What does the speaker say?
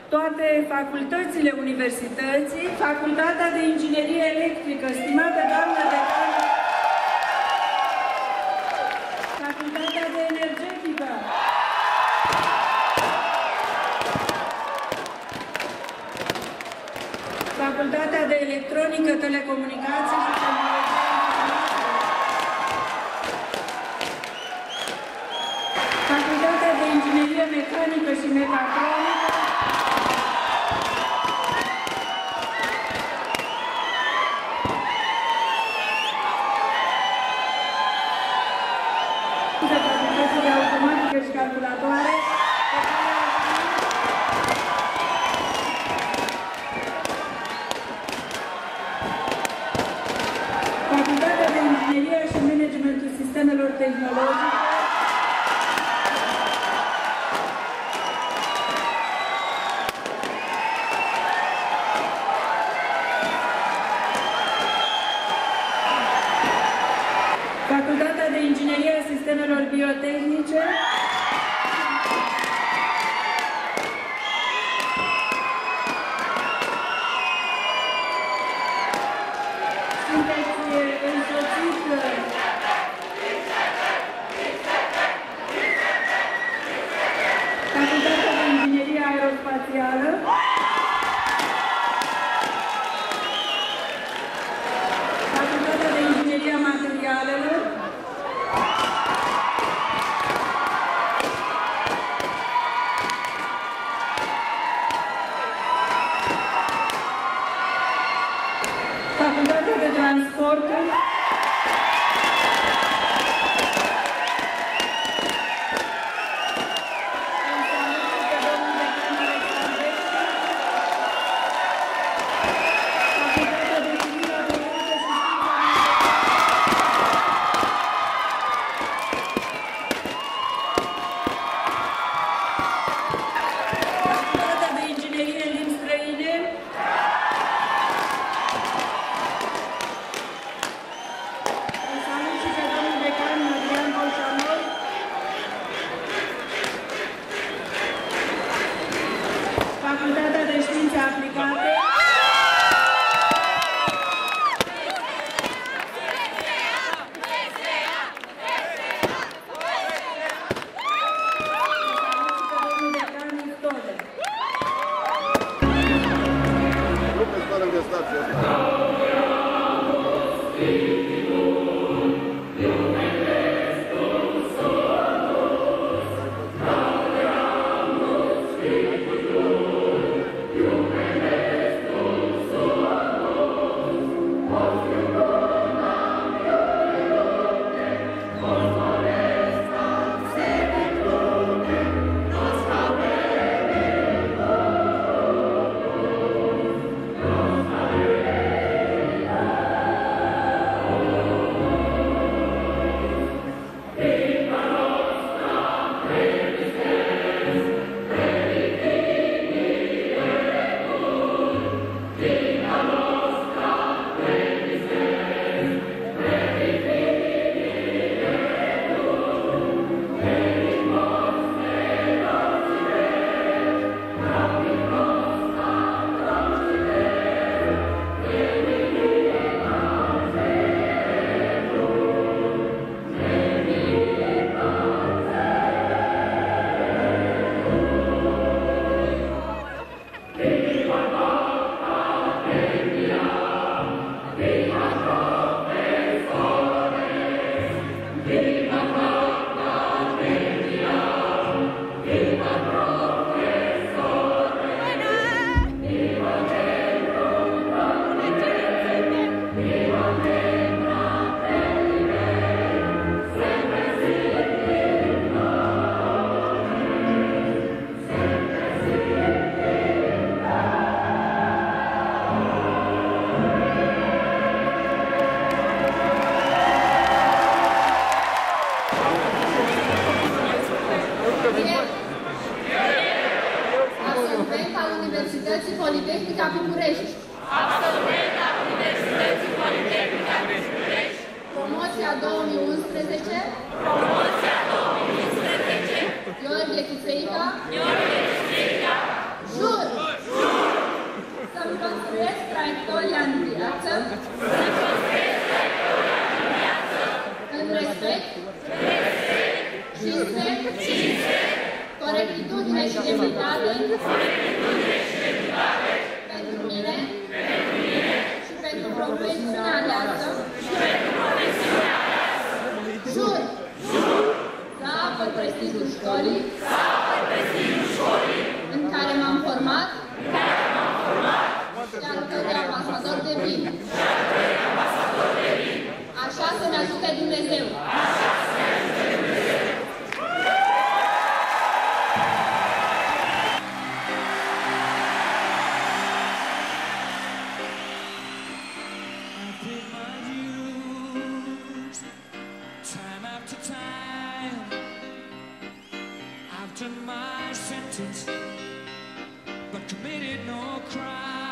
toate facultățile universității, Facultatea de Inginerie Electrică, stimată doamnă decan, Facultatea de Energetică, Facultatea de Electronică, Telecomunicații și Tehnologie, Facultatea de Inginerie Mecanică și Mecatronică, Facultatea de Automatică și Calculatoare, Facultatea de Inginerie și Managementul Sistemelor Tehnologice, Facultatea de Inginerie a Sistemelor Biotehnice, sunteți însoțit Facultatea de Inginerie Aerospațială, Facultatea de Inginerie a Materialelor, Facultatea de Transporturi, Facultatea de Inginerie în Limbi Străine, salut și pe domnul decan Adrian Bolșanov, Facultatea de Științe Aplicate, Universității Politehnica București. Absolventa Universității Politehnica București. Promoția 2011. Promoția 2011. Gheorghe Chițeica. Gheorghe Chițeica. Jur. corectitudine și demnitate pentru mine și pentru profesiunea aleasă. Jur să apăr prestigiul școlii în care m-am format și al cărui ambasador devin. Așa să ne ajute Dumnezeu. My sentence, but committed no crime.